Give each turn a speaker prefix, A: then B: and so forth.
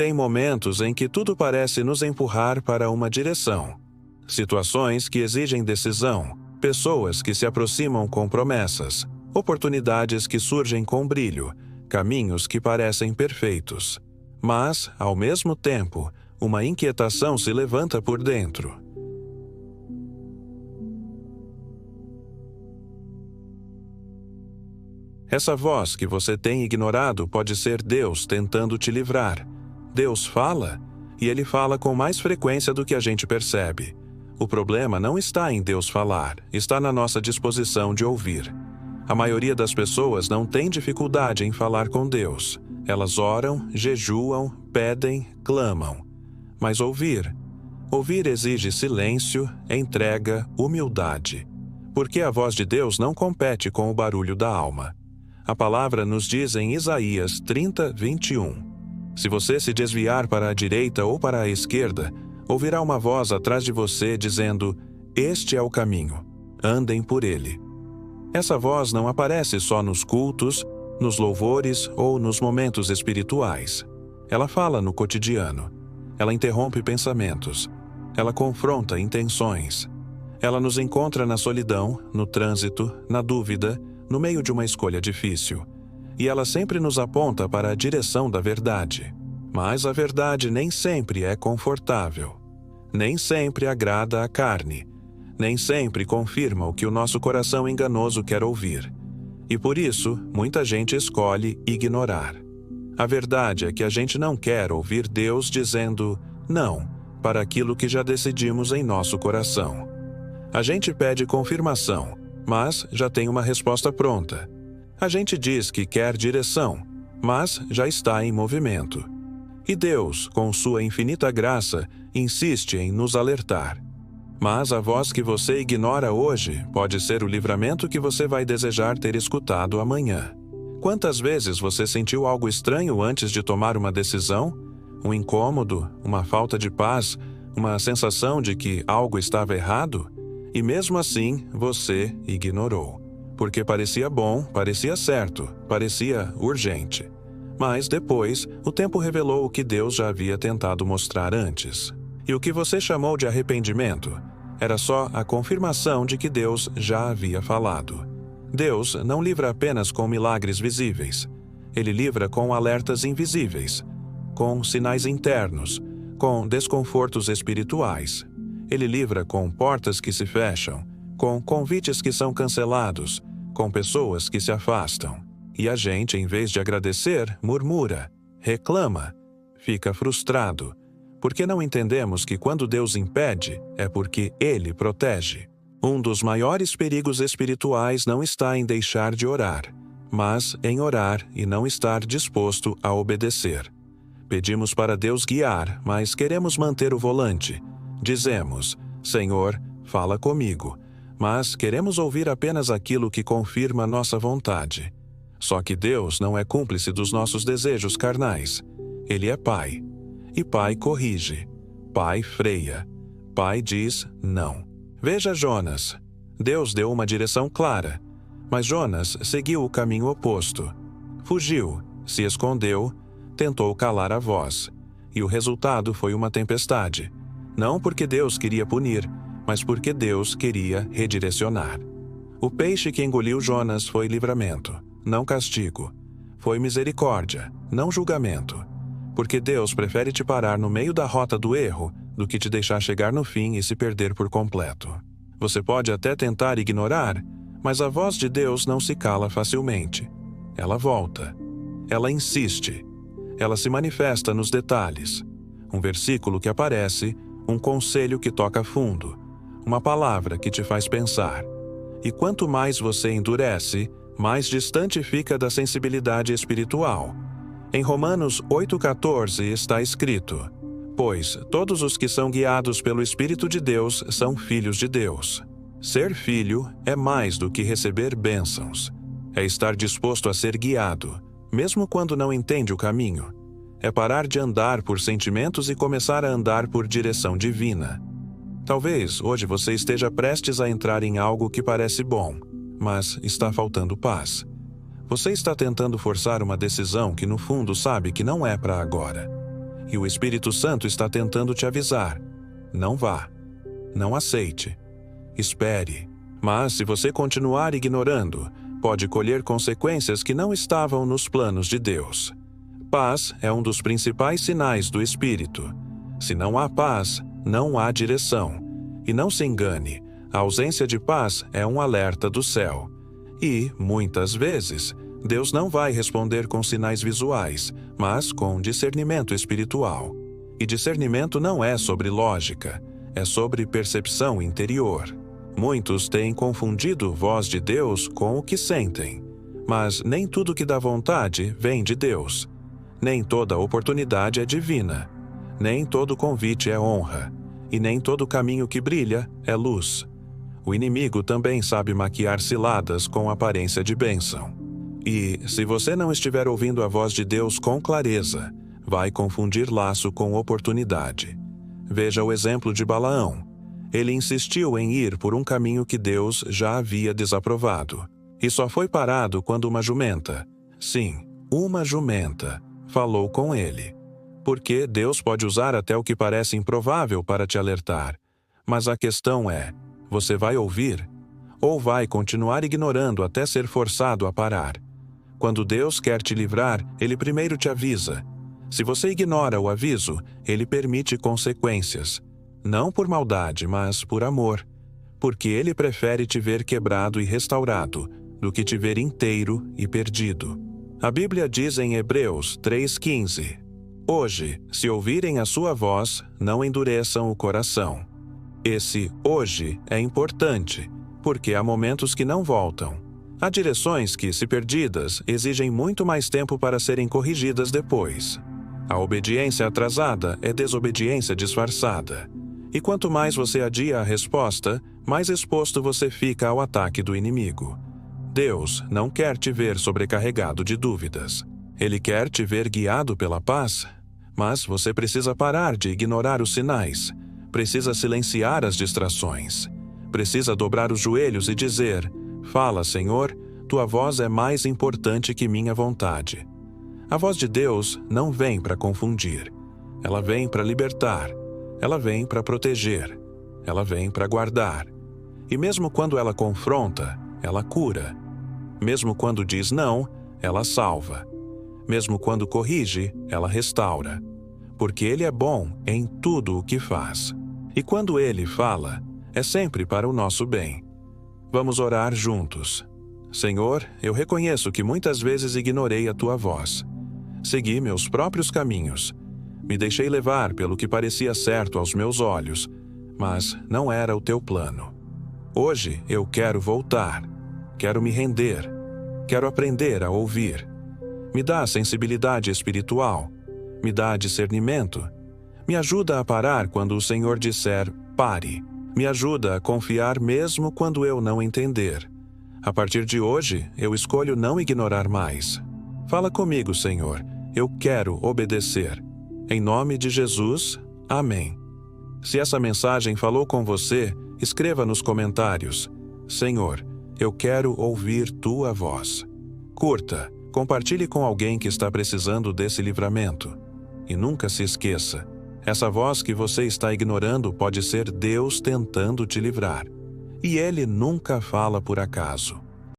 A: Tem momentos em que tudo parece nos empurrar para uma direção. Situações que exigem decisão, pessoas que se aproximam com promessas, oportunidades que surgem com brilho, caminhos que parecem perfeitos. Mas, ao mesmo tempo, uma inquietação se levanta por dentro. Essa voz que você tem ignorado pode ser Deus tentando te livrar. Deus fala, e Ele fala com mais frequência do que a gente percebe. O problema não está em Deus falar, está na nossa disposição de ouvir. A maioria das pessoas não tem dificuldade em falar com Deus. Elas oram, jejuam, pedem, clamam. Mas ouvir exige silêncio, entrega, humildade. Porque a voz de Deus não compete com o barulho da alma. A palavra nos diz em Isaías 30, 21. Se você se desviar para a direita ou para a esquerda, ouvirá uma voz atrás de você dizendo: "Este é o caminho, andem por ele." Essa voz não aparece só nos cultos, nos louvores ou nos momentos espirituais. Ela fala no cotidiano. Ela interrompe pensamentos. Ela confronta intenções. Ela nos encontra na solidão, no trânsito, na dúvida, no meio de uma escolha difícil. E ela sempre nos aponta para a direção da verdade. Mas a verdade nem sempre é confortável. Nem sempre agrada à carne. Nem sempre confirma o que o nosso coração enganoso quer ouvir. E por isso, muita gente escolhe ignorar. A verdade é que a gente não quer ouvir Deus dizendo não para aquilo que já decidimos em nosso coração. A gente pede confirmação, mas já tem uma resposta pronta. A gente diz que quer direção, mas já está em movimento. E Deus, com sua infinita graça, insiste em nos alertar. Mas a voz que você ignora hoje pode ser o livramento que você vai desejar ter escutado amanhã. Quantas vezes você sentiu algo estranho antes de tomar uma decisão? Um incômodo, uma falta de paz, uma sensação de que algo estava errado? E mesmo assim, você ignorou. Porque parecia bom, parecia certo, parecia urgente. Mas depois, o tempo revelou o que Deus já havia tentado mostrar antes. E o que você chamou de arrependimento era só a confirmação de que Deus já havia falado. Deus não livra apenas com milagres visíveis. Ele livra com alertas invisíveis, com sinais internos, com desconfortos espirituais. Ele livra com portas que se fecham, com convites que são cancelados, com pessoas que se afastam. E a gente, em vez de agradecer, murmura, reclama, fica frustrado, porque não entendemos que quando Deus impede, é porque Ele protege. Um dos maiores perigos espirituais não está em deixar de orar, mas em orar e não estar disposto a obedecer. Pedimos para Deus guiar, mas queremos manter o volante. Dizemos: Senhor, fala comigo, mas queremos ouvir apenas aquilo que confirma nossa vontade. Só que Deus não é cúmplice dos nossos desejos carnais. Ele é Pai. E Pai corrige. Pai freia. Pai diz não. Veja Jonas. Deus deu uma direção clara, mas Jonas seguiu o caminho oposto. Fugiu, se escondeu, tentou calar a voz. E o resultado foi uma tempestade. Não porque Deus queria punir, mas porque Deus queria redirecionar. O peixe que engoliu Jonas foi livramento, não castigo. Foi misericórdia, não julgamento. Porque Deus prefere te parar no meio da rota do erro do que te deixar chegar no fim e se perder por completo. Você pode até tentar ignorar, mas a voz de Deus não se cala facilmente. Ela volta. Ela insiste. Ela se manifesta nos detalhes. Um versículo que aparece, um conselho que toca fundo, uma palavra que te faz pensar. E quanto mais você endurece, mais distante fica da sensibilidade espiritual. Em Romanos 8,14 está escrito: Pois todos os que são guiados pelo Espírito de Deus são filhos de Deus. Ser filho é mais do que receber bênçãos. É estar disposto a ser guiado, mesmo quando não entende o caminho. É parar de andar por sentimentos e começar a andar por direção divina. Talvez hoje você esteja prestes a entrar em algo que parece bom, mas está faltando paz. Você está tentando forçar uma decisão que no fundo sabe que não é para agora. e o Espírito Santo está tentando te avisar. Não vá. Não aceite. Espere. Mas se você continuar ignorando, pode colher consequências que não estavam nos planos de Deus. Paz é um dos principais sinais do Espírito. Se não há paz, não há direção. E não se engane, a ausência de paz é um alerta do céu. E, muitas vezes, Deus não vai responder com sinais visuais, mas com discernimento espiritual. E discernimento não é sobre lógica, é sobre percepção interior. Muitos têm confundido voz de Deus com o que sentem. Mas nem tudo que dá vontade vem de Deus. Nem toda oportunidade é divina. Nem todo convite é honra. E nem todo caminho que brilha é luz. O inimigo também sabe maquiar ciladas com aparência de bênção. E, se você não estiver ouvindo a voz de Deus com clareza, vai confundir laço com oportunidade. Veja o exemplo de Balaão. Ele insistiu em ir por um caminho que Deus já havia desaprovado. E só foi parado quando uma jumenta, sim, uma jumenta, falou com ele. Porque Deus pode usar até o que parece improvável para te alertar. Mas a questão é, você vai ouvir? Ou vai continuar ignorando até ser forçado a parar? Quando Deus quer te livrar, Ele primeiro te avisa. Se você ignora o aviso, Ele permite consequências. Não por maldade, mas por amor. Porque Ele prefere te ver quebrado e restaurado, do que te ver inteiro e perdido. A Bíblia diz em Hebreus 3,15: Hoje, se ouvirem a sua voz, não endureçam o coração. Esse hoje é importante, porque há momentos que não voltam. Há direções que, se perdidas, exigem muito mais tempo para serem corrigidas depois. A obediência atrasada é desobediência disfarçada. E quanto mais você adia a resposta, mais exposto você fica ao ataque do inimigo. Deus não quer te ver sobrecarregado de dúvidas. Ele quer te ver guiado pela paz. Mas você precisa parar de ignorar os sinais. Precisa silenciar as distrações. Precisa dobrar os joelhos e dizer: Fala, Senhor, tua voz é mais importante que minha vontade. A voz de Deus não vem para confundir. Ela vem para libertar. Ela vem para proteger. Ela vem para guardar. E mesmo quando ela confronta, ela cura. Mesmo quando diz não, ela salva. Mesmo quando corrige, ela restaura. Porque Ele é bom em tudo o que faz. E quando Ele fala, é sempre para o nosso bem. Vamos orar juntos. Senhor, eu reconheço que muitas vezes ignorei a Tua voz. Segui meus próprios caminhos. Me deixei levar pelo que parecia certo aos meus olhos, mas não era o Teu plano. Hoje eu quero voltar. Quero me render. Quero aprender a ouvir. Me dá sensibilidade espiritual. Me dá discernimento. Me ajuda a parar quando o Senhor disser, pare. Me ajuda a confiar mesmo quando eu não entender. A partir de hoje, eu escolho não ignorar mais. Fala comigo, Senhor. Eu quero obedecer. Em nome de Jesus, amém. Se essa mensagem falou com você, escreva nos comentários: Senhor, eu quero ouvir Tua voz. Curta, compartilhe com alguém que está precisando desse livramento. E nunca se esqueça, essa voz que você está ignorando pode ser Deus tentando te livrar. E Ele nunca fala por acaso.